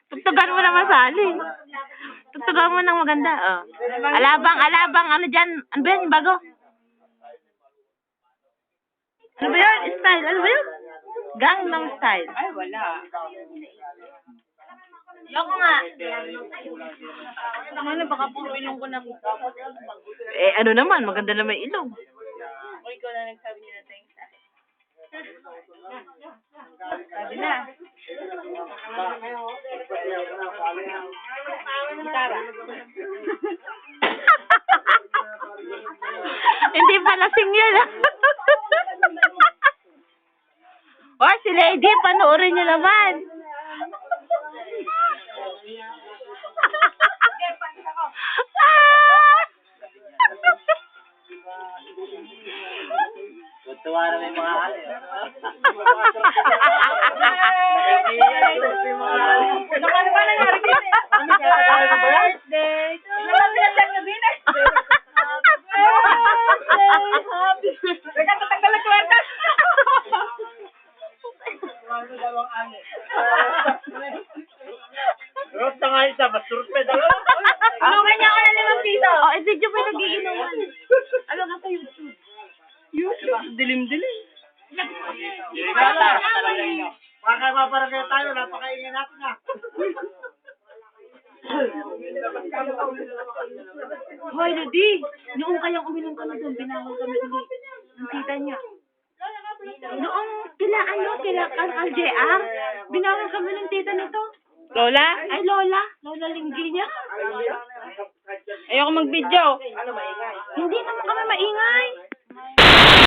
Tugtugan mo na masali. Tugtugan mo ng maganda. Oh. Alabang, ano dyan? Ano ba yan? Yung bago? Ano ba yun? Style? Ano ba yun? Gangnam Style. Ay, wala. Loko nga. Ano, baka puro ilong ko na. Eh, ano naman? Maganda naman yung ilong. O, ikaw na nagsabi niya na thanks sa akin. Sabi na. Gitara. Hindi pala sing yun. Oh, si Lady, panoorin niyo naman. Tuwa na may mga ali. Ano ba nangyari din eh? Happy birthday! Ano ba pinasal na din eh? Happy birthday! Teka, tatanggal ang kwartas! Rot na nga isa, masurpe daw. Tulungan niya ako ng 5 piso! Oh, i-video pa yung nagiinuman. Ano ka sa YouTube? YouTube? Dilim-dilim. Baka maparagay tayo, napakaingin natin na. Hoy, Lady, noong kayang uminom kami doon, binawal kami ulit ng tita niya. Noong kila Kal JR, binawal kami ng tita nito. Lola? Ay, Lola Linggi niya. Ayoko mag-video. Hindi naman kami maingay.